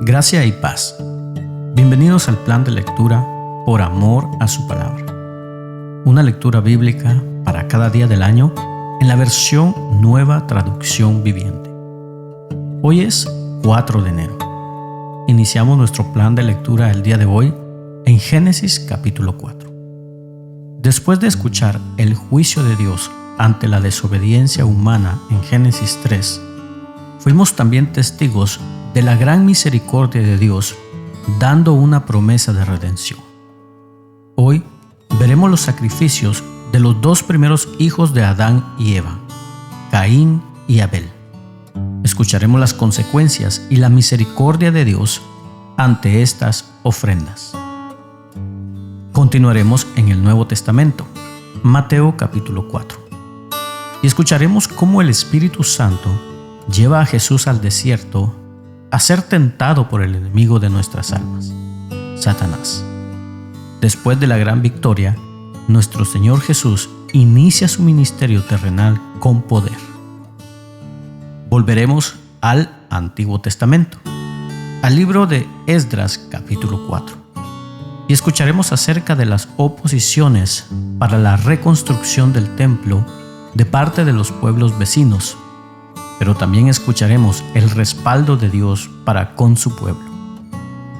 Gracia y paz. Bienvenidos al plan de lectura Por amor a su palabra. Una lectura bíblica para cada día del año en la versión Nueva Traducción Viviente. Hoy es 4 de enero. Iniciamos nuestro plan de lectura el día de hoy en Génesis capítulo 4. Después de escuchar el juicio de Dios ante la desobediencia humana en Génesis 3, fuimos también testigos de la gran misericordia de Dios, dando una promesa de redención. Hoy veremos los sacrificios de los dos primeros hijos de Adán y Eva, Caín y Abel. Escucharemos las consecuencias y la misericordia de Dios ante estas ofrendas. Continuaremos en el Nuevo Testamento, Mateo capítulo 4, y escucharemos cómo el Espíritu Santo lleva a Jesús al desierto a ser tentado por el enemigo de nuestras almas, Satanás. Después de la gran victoria, nuestro Señor Jesús inicia su ministerio terrenal con poder. Volveremos al Antiguo Testamento, al libro de Esdras capítulo 4, y escucharemos acerca de las oposiciones para la reconstrucción del templo de parte de los pueblos vecinos, pero también escucharemos el respaldo de Dios para con su pueblo.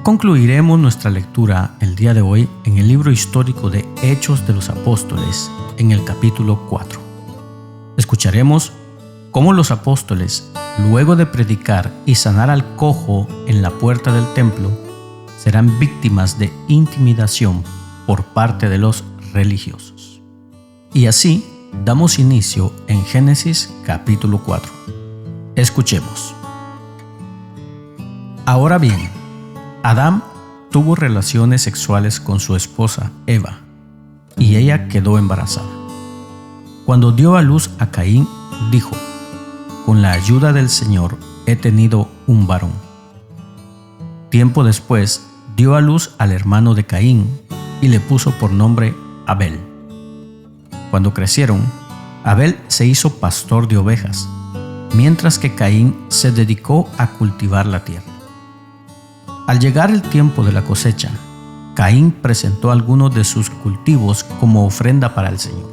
Concluiremos nuestra lectura el día de hoy en el libro histórico de Hechos de los Apóstoles, en el capítulo 4. Escucharemos cómo los apóstoles, luego de predicar y sanar al cojo en la puerta del templo, serán víctimas de intimidación por parte de los religiosos. Y así damos inicio en Génesis capítulo 4. Escuchemos. Ahora bien, Adán tuvo relaciones sexuales con su esposa Eva, y ella quedó embarazada. Cuando dio a luz a Caín, dijo: con la ayuda del Señor he tenido un varón. Tiempo después dio a luz al hermano de Caín y le puso por nombre Abel. Cuando crecieron, Abel se hizo pastor de ovejas, mientras que Caín se dedicó a cultivar la tierra. Al llegar el tiempo de la cosecha, Caín presentó algunos de sus cultivos como ofrenda para el Señor.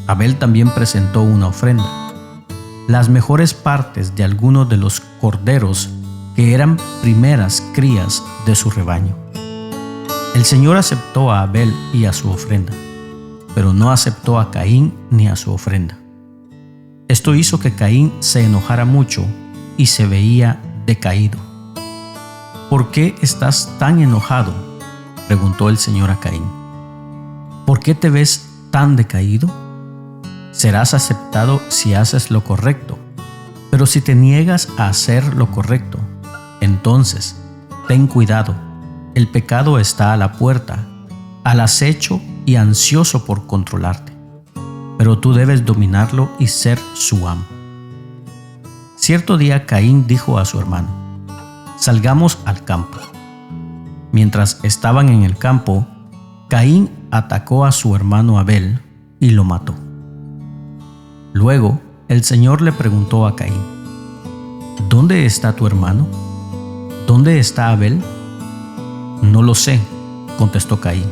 Abel también presentó una ofrenda: las mejores partes de algunos de los corderos que eran primeras crías de su rebaño. El Señor aceptó a Abel y a su ofrenda, pero no aceptó a Caín ni a su ofrenda. Esto hizo que Caín se enojara mucho y se veía decaído. ¿Por qué estás tan enojado?, preguntó el Señor a Caín. ¿Por qué te ves tan decaído? Serás aceptado si haces lo correcto, pero si te niegas a hacer lo correcto, entonces ten cuidado, el pecado está a la puerta, al acecho y ansioso por controlarte, pero tú debes dominarlo y ser su amo. Cierto día Caín dijo a su hermano: salgamos al campo. Mientras estaban en el campo, Caín atacó a su hermano Abel y lo mató. Luego el Señor le preguntó a Caín: ¿dónde está tu hermano? ¿Dónde está Abel? No lo sé, contestó Caín.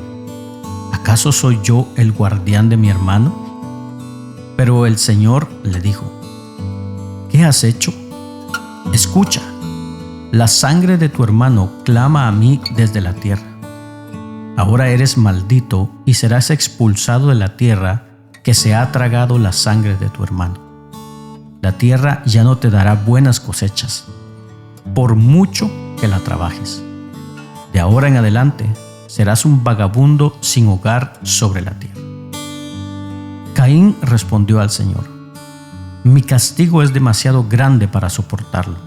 ¿Acaso soy yo el guardián de mi hermano? Pero el Señor le dijo: ¿qué has hecho? Escucha, la sangre de tu hermano clama a mí desde la tierra. Ahora eres maldito y serás expulsado de la tierra que se ha tragado la sangre de tu hermano. La tierra ya no te dará buenas cosechas, por mucho que la trabajes. De ahora en adelante serás un vagabundo sin hogar sobre la tierra. Caín respondió al Señor: mi castigo es demasiado grande para soportarlo.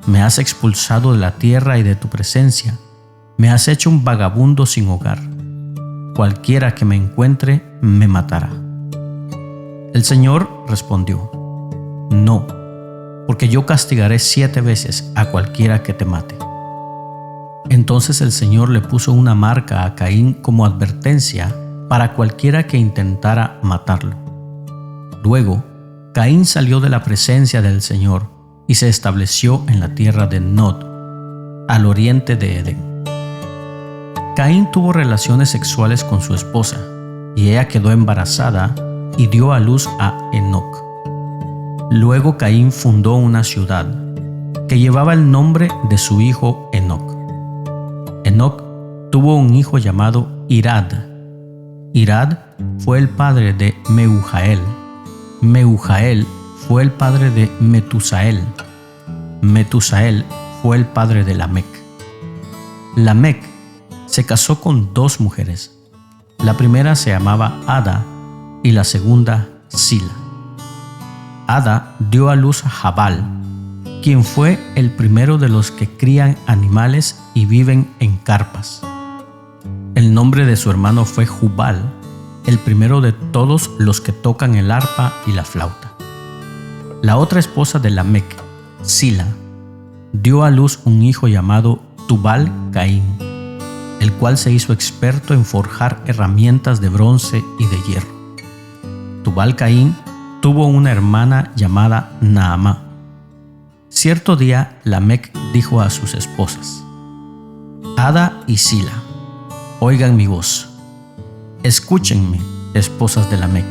Me has expulsado de la tierra y de tu presencia. Me has hecho un vagabundo sin hogar. Cualquiera que me encuentre me matará. El Señor respondió: no, porque yo castigaré 7 veces a cualquiera que te mate. Entonces el Señor le puso una marca a Caín como advertencia para cualquiera que intentara matarlo. Luego, Caín salió de la presencia del Señor y se estableció en la tierra de Nod. al oriente de Edén. Caín tuvo relaciones sexuales con su esposa, y ella quedó embarazada y dio a luz a Enoc. Luego Caín fundó una ciudad que llevaba el nombre de su hijo Enoc. Enoc tuvo un hijo llamado Irad. Irad fue el padre de Mehujael. Mehujael fue el padre de Metusael. Metusael fue el padre de Lamec. Lamec se casó con 2 mujeres. La primera se llamaba Ada y la segunda Sila. Ada dio a luz a Jabal, quien fue el primero de los que crían animales y viven en carpas. El nombre de su hermano fue Jubal, el primero de todos los que tocan el arpa y la flauta. La otra esposa de Lamec, Sila, dio a luz un hijo llamado Tubal-Caín, el cual se hizo experto en forjar herramientas de bronce y de hierro. Tubal-Caín tuvo una hermana llamada Naamá. Cierto día, Lamec dijo a sus esposas: Ada y Sila, oigan mi voz. Escúchenme, esposas de Lamec.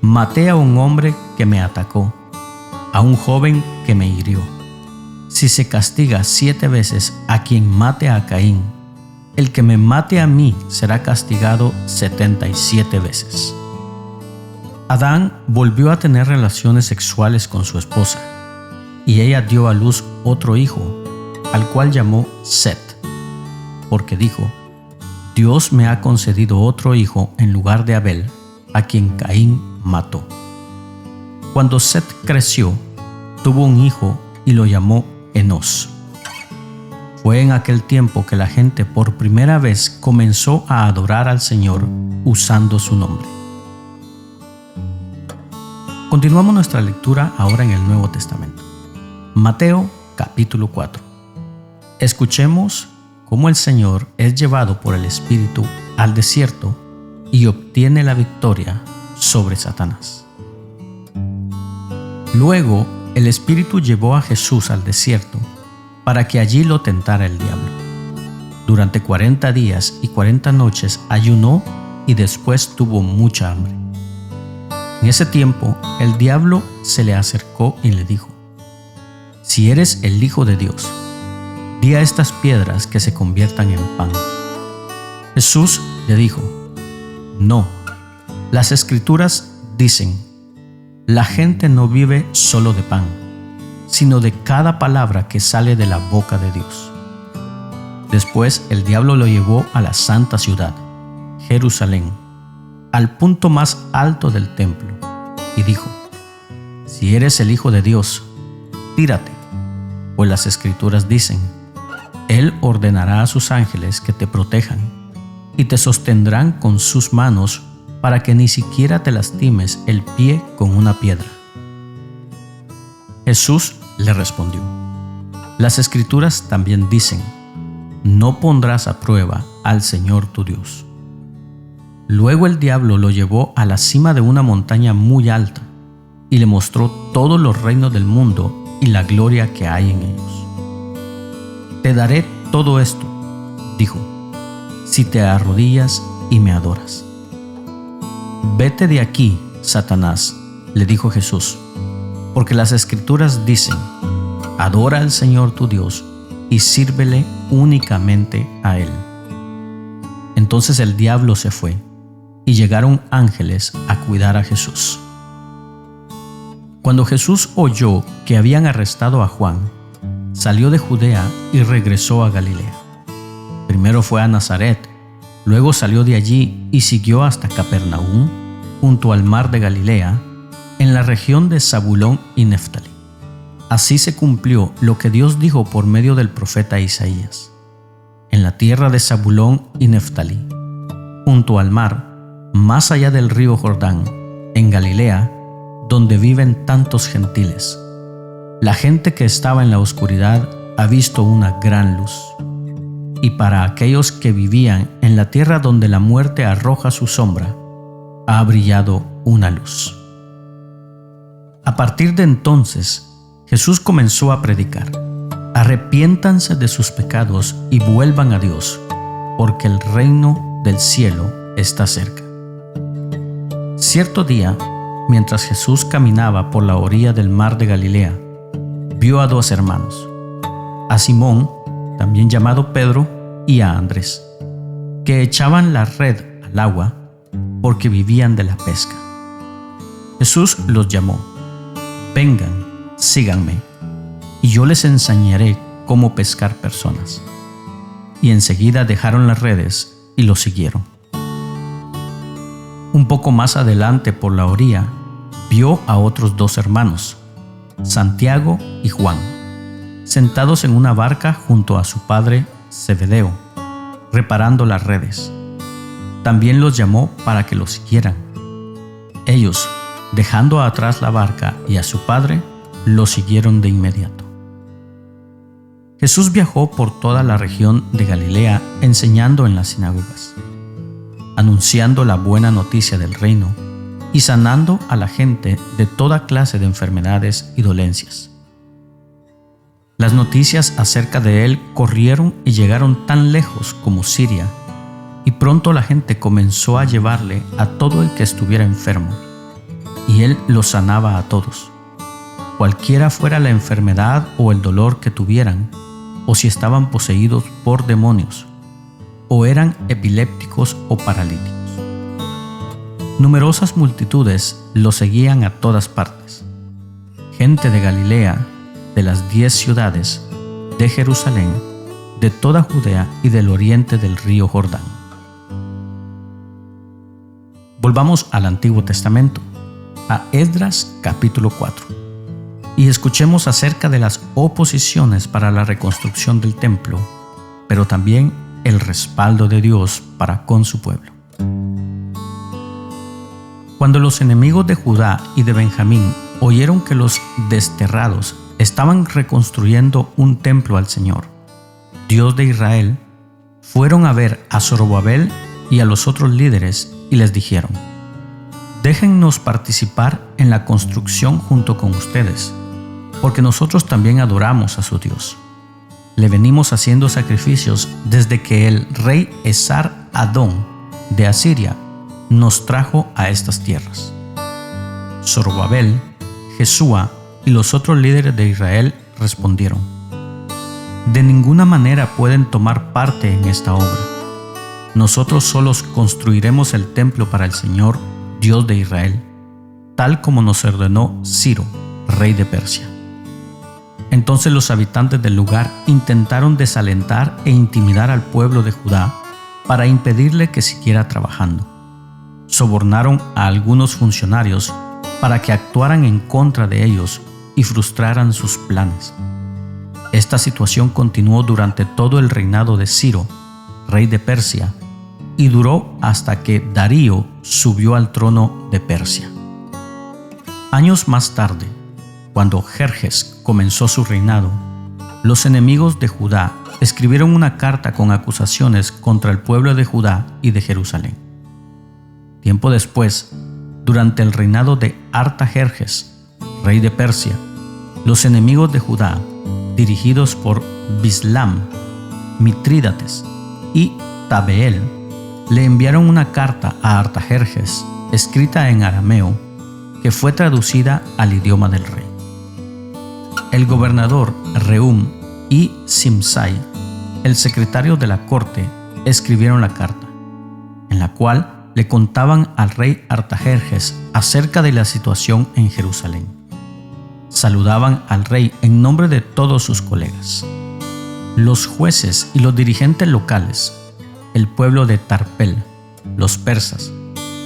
Maté a un hombre que me atacó, a un joven que me hirió. Si se castiga 7 veces a quien mate a Caín, el que me mate a mí será castigado 77 veces. Adán volvió a tener relaciones sexuales con su esposa, y ella dio a luz otro hijo, al cual llamó Set, porque dijo: Dios me ha concedido otro hijo en lugar de Abel, a quien Caín mató. Cuando Set creció, tuvo un hijo y lo llamó Enos. Fue en aquel tiempo que la gente por primera vez comenzó a adorar al Señor usando su nombre. Continuamos nuestra lectura ahora en el Nuevo Testamento. Mateo capítulo 4. Escuchemos cómo el Señor es llevado por el Espíritu al desierto y obtiene la victoria sobre Satanás. Luego, el Espíritu llevó a Jesús al desierto para que allí lo tentara el diablo. Durante 40 días y 40 noches ayunó y después tuvo mucha hambre. En ese tiempo, el diablo se le acercó y le dijo: Si eres el Hijo de Dios, di a estas piedras que se conviertan en pan. Jesús le dijo: No, las Escrituras dicen: La gente no vive solo de pan, sino de cada palabra que sale de la boca de Dios. Después el diablo lo llevó a la santa ciudad, Jerusalén, al punto más alto del templo, y dijo: Si eres el Hijo de Dios, tírate, pues las Escrituras dicen: Él ordenará a sus ángeles que te protejan, y te sostendrán con sus manos para que ni siquiera te lastimes el pie con una piedra. Jesús le respondió: Las Escrituras también dicen: No pondrás a prueba al Señor tu Dios. Luego el diablo lo llevó a la cima de una montaña muy alta y le mostró todos los reinos del mundo y la gloria que hay en ellos. Te daré todo esto, dijo, si te arrodillas y me adoras. Vete de aquí, Satanás, le dijo Jesús, porque las Escrituras dicen: Adora al Señor tu Dios y sírvele únicamente a Él. Entonces el diablo se fue, y llegaron ángeles a cuidar a Jesús. Cuando Jesús oyó que habían arrestado a Juan, salió de Judea y regresó a Galilea. Primero fue a Nazaret, luego salió de allí y siguió hasta Capernaum, junto al mar de Galilea, en la región de Zabulón y Neftalí. Así se cumplió lo que Dios dijo por medio del profeta Isaías: en la tierra de Zabulón y Neftalí, junto al mar, más allá del río Jordán, en Galilea, donde viven tantos gentiles. La gente que estaba en la oscuridad ha visto una gran luz. Y para aquellos que vivían en la tierra donde la muerte arroja su sombra, ha brillado una luz. A partir de entonces, Jesús comenzó a predicar: arrepiéntanse de sus pecados y vuelvan a Dios, porque el reino del cielo está cerca. Cierto día, mientras Jesús caminaba por la orilla del mar de Galilea, vio a dos hermanos, a Simón, también llamado Pedro, y a Andrés, que echaban la red al agua porque vivían de la pesca. Jesús los llamó: vengan, síganme, y yo les enseñaré cómo pescar personas. Y enseguida dejaron las redes y lo siguieron. Un poco más adelante por la orilla, vio a otros dos hermanos, Santiago y Juan, sentados en una barca junto a su padre Zebedeo, reparando las redes. También los llamó para que lo siguieran. Ellos, dejando atrás la barca y a su padre, lo siguieron de inmediato. Jesús viajó por toda la región de Galilea enseñando en las sinagogas, anunciando la buena noticia del reino y sanando a la gente de toda clase de enfermedades y dolencias. Las noticias acerca de él corrieron y llegaron tan lejos como Siria, y pronto la gente comenzó a llevarle a todo el que estuviera enfermo, y él los sanaba a todos, cualquiera fuera la enfermedad o el dolor que tuvieran, o si estaban poseídos por demonios, o eran epilépticos o paralíticos. Numerosas multitudes lo seguían a todas partes, gente de Galilea, de las 10 ciudades, de Jerusalén, de toda Judea y del oriente del río Jordán. Volvamos al Antiguo Testamento, a Esdras capítulo 4, y escuchemos acerca de las oposiciones para la reconstrucción del templo, pero también el respaldo de Dios para con su pueblo. Cuando los enemigos de Judá y de Benjamín oyeron que los desterrados estaban reconstruyendo un templo al Señor, Dios de Israel, fueron a ver a Zorobabel y a los otros líderes y les dijeron: déjennos participar en la construcción junto con ustedes, porque nosotros también adoramos a su Dios. Le venimos haciendo sacrificios desde que el rey Esar-Adón de Asiria nos trajo a estas tierras. Zorobabel, Jesúa y los otros líderes de Israel respondieron: de ninguna manera pueden tomar parte en esta obra. Nosotros solos construiremos el templo para el Señor, Dios de Israel, tal como nos ordenó Ciro, rey de Persia. Entonces los habitantes del lugar intentaron desalentar e intimidar al pueblo de Judá para impedirle que siguiera trabajando. Sobornaron a algunos funcionarios para que actuaran en contra de ellos y frustraran sus planes. Esta situación continuó durante todo el reinado de Ciro, rey de Persia, y duró hasta que Darío subió al trono de Persia. Años más tarde, cuando Jerjes comenzó su reinado, los enemigos de Judá escribieron una carta con acusaciones contra el pueblo de Judá y de Jerusalén. Tiempo después, durante el reinado de Artajerjes, rey de Persia, los enemigos de Judá, dirigidos por Bislam, Mitrídates y Tabeel, le enviaron una carta a Artajerjes, escrita en arameo, que fue traducida al idioma del rey. El gobernador Rehum y Simsai, el secretario de la corte, escribieron la carta, en la cual le contaban al rey Artajerjes acerca de la situación en Jerusalén. Saludaban al rey en nombre de todos sus colegas. Los jueces y los dirigentes locales, el pueblo de Tarpel, los persas,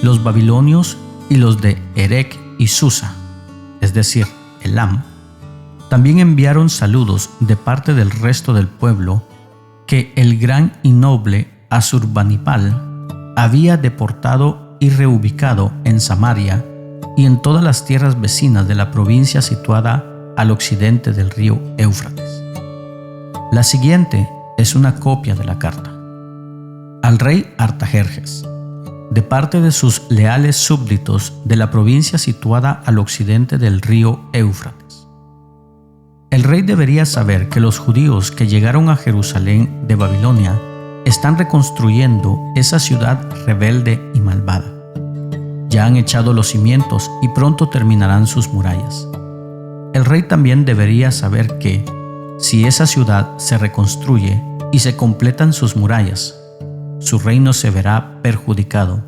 los babilonios y los de Erec y Susa, es decir, Elam, también enviaron saludos de parte del resto del pueblo que el gran y noble Asurbanipal había deportado y reubicado en Samaria y en todas las tierras vecinas de la provincia situada al occidente del río Éufrates. La siguiente es una copia de la carta. Al rey Artajerjes, de parte de sus leales súbditos de la provincia situada al occidente del río Éufrates. El rey debería saber que los judíos que llegaron a Jerusalén de Babilonia están reconstruyendo esa ciudad rebelde y malvada. Ya han echado los cimientos y pronto terminarán sus murallas. El rey también debería saber que, si esa ciudad se reconstruye y se completan sus murallas, su reino se verá perjudicado,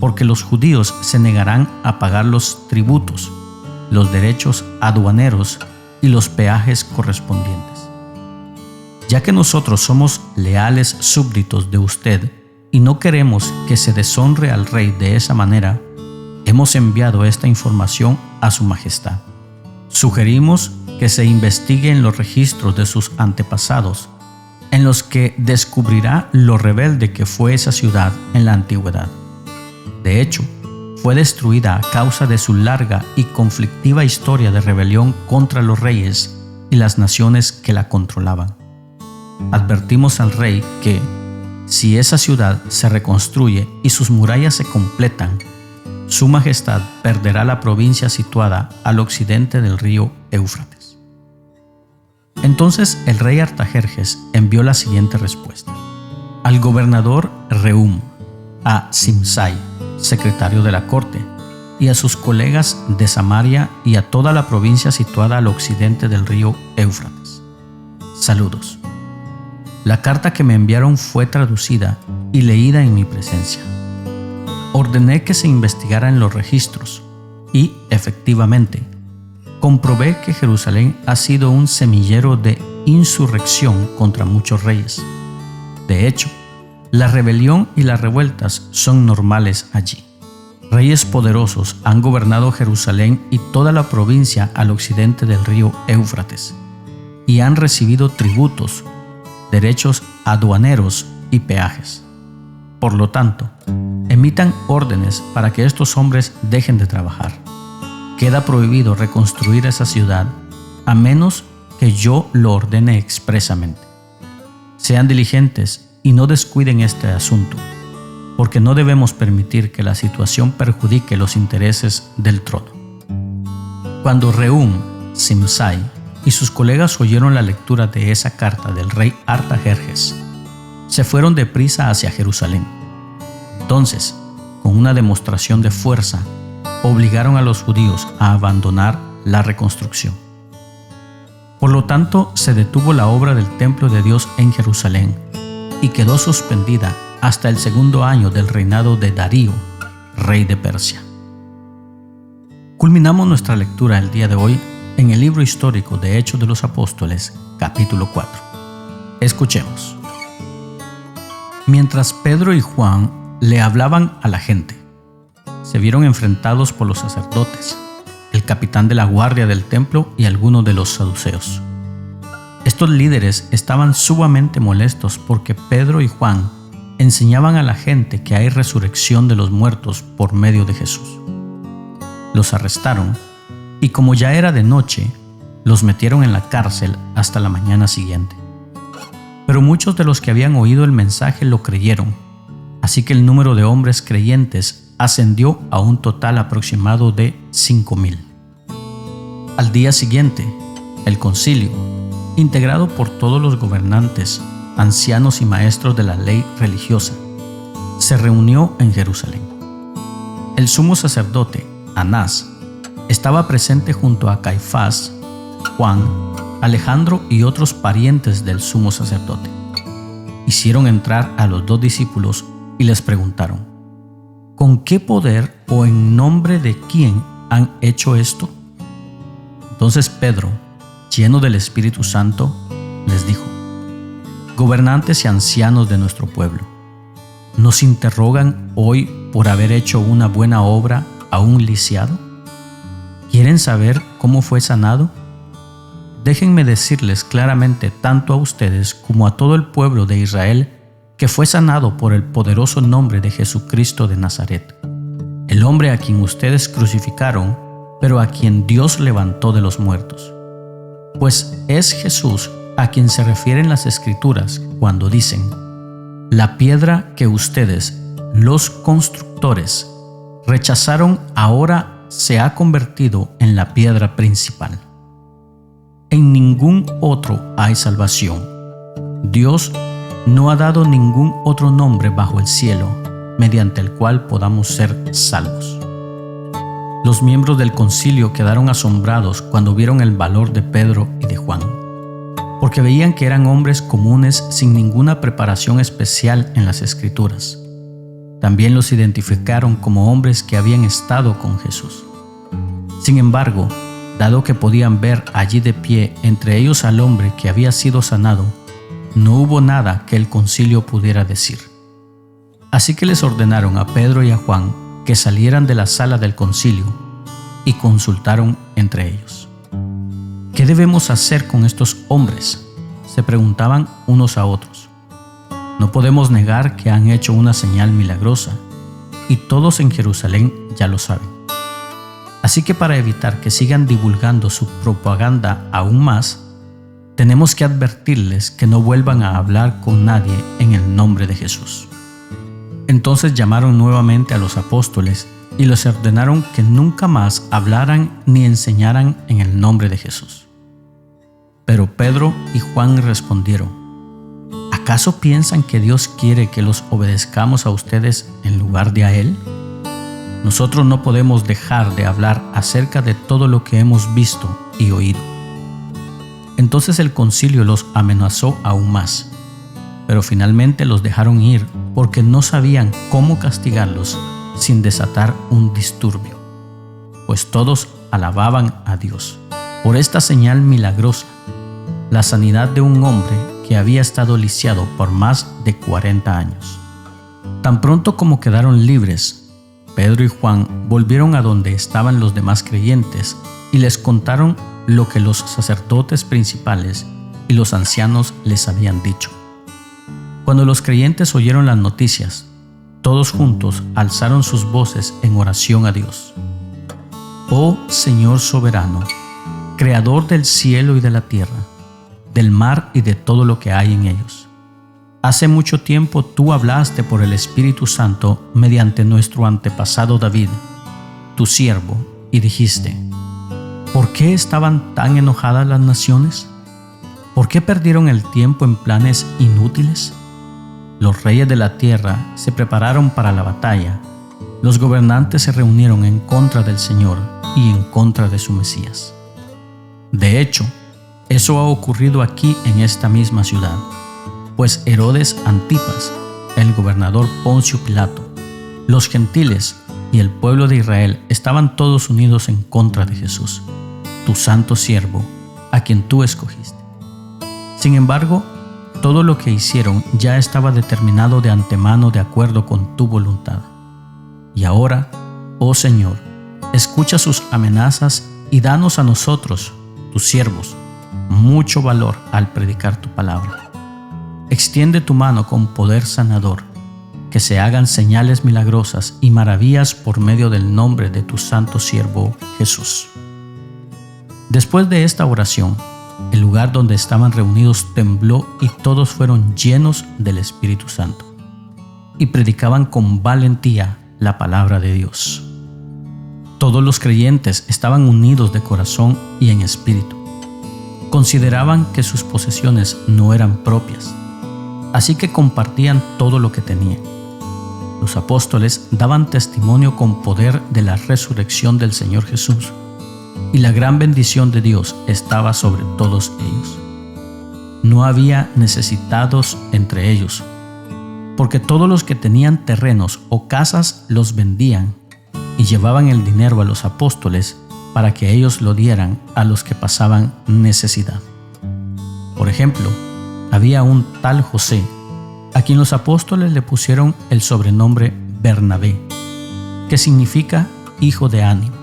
porque los judíos se negarán a pagar los tributos, los derechos aduaneros y los peajes correspondientes. Ya que nosotros somos leales súbditos de usted y no queremos que se deshonre al rey de esa manera, hemos enviado esta información a su majestad. Sugerimos que se investigue en los registros de sus antepasados, en los que descubrirá lo rebelde que fue esa ciudad en la antigüedad. De hecho, fue destruida a causa de su larga y conflictiva historia de rebelión contra los reyes y las naciones que la controlaban. Advertimos al rey que, si esa ciudad se reconstruye y sus murallas se completan, su majestad perderá la provincia situada al occidente del río Éufrates. Entonces el rey Artajerjes envió la siguiente respuesta: al gobernador Rehum, a Simsai, secretario de la corte, y a sus colegas de Samaria y a toda la provincia situada al occidente del río Éufrates. Saludos. La carta que me enviaron fue traducida y leída en mi presencia. Ordené que se investigara en los registros y, efectivamente, comprobé que Jerusalén ha sido un semillero de insurrección contra muchos reyes. De hecho, la rebelión y las revueltas son normales allí. Reyes poderosos han gobernado Jerusalén y toda la provincia al occidente del río Éufrates, y han recibido tributos, derechos aduaneros y peajes. Por lo tanto, emitan órdenes para que estos hombres dejen de trabajar. Queda prohibido reconstruir esa ciudad a menos que yo lo ordene expresamente. Sean diligentes y no descuiden este asunto, porque no debemos permitir que la situación perjudique los intereses del trono. Cuando Rehum, Simsai y sus colegas oyeron la lectura de esa carta del rey Artajerjes, se fueron deprisa hacia Jerusalén. Entonces, con una demostración de fuerza, obligaron a los judíos a abandonar la reconstrucción. Por lo tanto, se detuvo la obra del templo de Dios en Jerusalén y quedó suspendida hasta el segundo año del reinado de Darío, rey de Persia. Culminamos nuestra lectura el día de hoy en el libro histórico de Hechos de los Apóstoles, capítulo 4. Escuchemos. Mientras Pedro y Juan le hablaban a la gente, se vieron enfrentados por los sacerdotes, el capitán de la guardia del templo y algunos de los saduceos. Estos líderes estaban sumamente molestos porque Pedro y Juan enseñaban a la gente que hay resurrección de los muertos por medio de Jesús. Los arrestaron y, como ya era de noche, los metieron en la cárcel hasta la mañana siguiente. Pero muchos de los que habían oído el mensaje lo creyeron, así que el número de hombres creyentes ascendió a un total aproximado de 5,000. Al día siguiente, el concilio, integrado por todos los gobernantes, ancianos y maestros de la ley religiosa, se reunió en Jerusalén. El sumo sacerdote, Anás, estaba presente junto a Caifás, Juan, Alejandro y otros parientes del sumo sacerdote. Hicieron entrar a los 2 discípulos y les preguntaron: ¿con qué poder o en nombre de quién han hecho esto? Entonces Pedro, lleno del Espíritu Santo, les dijo: gobernantes y ancianos de nuestro pueblo, ¿nos interrogan hoy por haber hecho una buena obra a un lisiado? ¿Quieren saber cómo fue sanado? Déjenme decirles claramente tanto a ustedes como a todo el pueblo de Israel que fue sanado por el poderoso nombre de Jesucristo de Nazaret, el hombre a quien ustedes crucificaron, pero a quien Dios levantó de los muertos. Pues es Jesús a quien se refieren las Escrituras cuando dicen: la piedra que ustedes, los constructores, rechazaron, ahora se ha convertido en la piedra principal. en ningún otro hay salvación. Dios no ha dado ningún otro nombre bajo el cielo mediante el cual podamos ser salvos. Los miembros del concilio quedaron asombrados cuando vieron el valor de Pedro y de Juan, porque veían que eran hombres comunes sin ninguna preparación especial en las Escrituras. También los identificaron como hombres que habían estado con Jesús. Sin embargo, dado que podían ver allí de pie entre ellos al hombre que había sido sanado, no hubo nada que el concilio pudiera decir. Así que les ordenaron a Pedro y a Juan que salieran de la sala del concilio y consultaron entre ellos. ¿Qué debemos hacer con estos hombres?, se preguntaban unos a otros. No podemos negar que han hecho una señal milagrosa, y todos en Jerusalén ya lo saben. Así que para evitar que sigan divulgando su propaganda aún más, tenemos que advertirles que no vuelvan a hablar con nadie en el nombre de Jesús. Entonces llamaron nuevamente a los apóstoles y les ordenaron que nunca más hablaran ni enseñaran en el nombre de Jesús. Pero Pedro y Juan respondieron: ¿acaso piensan que Dios quiere que los obedezcamos a ustedes en lugar de a Él? Nosotros no podemos dejar de hablar acerca de todo lo que hemos visto y oído. Entonces el concilio los amenazó aún más, pero finalmente los dejaron ir porque no sabían cómo castigarlos sin desatar un disturbio, pues todos alababan a Dios por esta señal milagrosa, la sanidad de un hombre que había estado lisiado por más de 40 años. Tan pronto como quedaron libres, Pedro y Juan volvieron a donde estaban los demás creyentes y les contaron lo que los sacerdotes principales y los ancianos les habían dicho. Cuando los creyentes oyeron las noticias, todos juntos alzaron sus voces en oración a Dios. Oh Señor soberano, Creador del cielo y de la tierra, del mar y de todo lo que hay en ellos. Hace mucho tiempo tú hablaste por el Espíritu Santo mediante nuestro antepasado David, tu siervo, y dijiste: ¿por qué estaban tan enojadas las naciones? ¿Por qué perdieron el tiempo en planes inútiles? Los reyes de la tierra se prepararon para la batalla. Los gobernantes se reunieron en contra del Señor y en contra de su Mesías. De hecho, eso ha ocurrido aquí en esta misma ciudad, pues Herodes Antipas, el gobernador Poncio Pilato, los gentiles y el pueblo de Israel estaban todos unidos en contra de Jesús, tu santo siervo, a quien tú escogiste. Sin embargo, todo lo que hicieron ya estaba determinado de antemano de acuerdo con tu voluntad. Y ahora, oh Señor, escucha sus amenazas y danos a nosotros, tus siervos, mucho valor al predicar tu palabra. Extiende tu mano con poder sanador, que se hagan señales milagrosas y maravillas por medio del nombre de tu santo siervo Jesús. Después de esta oración, el lugar donde estaban reunidos tembló y todos fueron llenos del Espíritu Santo y predicaban con valentía la palabra de Dios. Todos los creyentes estaban unidos de corazón y en espíritu. Consideraban que sus posesiones no eran propias, así que compartían todo lo que tenían. Los apóstoles daban testimonio con poder de la resurrección del Señor Jesús, y la gran bendición de Dios estaba sobre todos ellos. No había necesitados entre ellos, porque todos los que tenían terrenos o casas los vendían y llevaban el dinero a los apóstoles para que ellos lo dieran a los que pasaban necesidad. Por ejemplo, había un tal José, a quien los apóstoles le pusieron el sobrenombre Bernabé, que significa hijo de ánimo.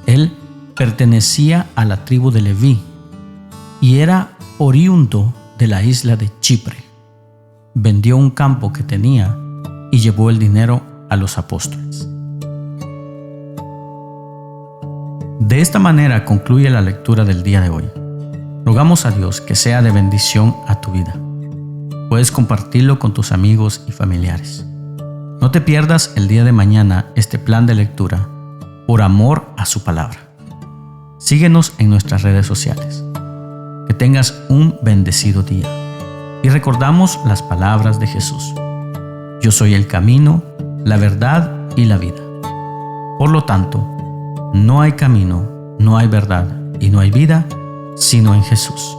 Él pertenecía a la tribu de Leví y era oriundo de la isla de Chipre. Vendió un campo que tenía y llevó el dinero a los apóstoles. De esta manera concluye la lectura del día de hoy. Rogamos a Dios que sea de bendición a tu vida. Puedes compartirlo con tus amigos y familiares. No te pierdas el día de mañana este plan de lectura por amor a su palabra. Síguenos en nuestras redes sociales. tengas un bendecido día. Y recordamos las palabras de Jesús: yo soy el camino, la verdad y la vida. Por lo tanto, no hay camino, no hay verdad y no hay vida sino en Jesús.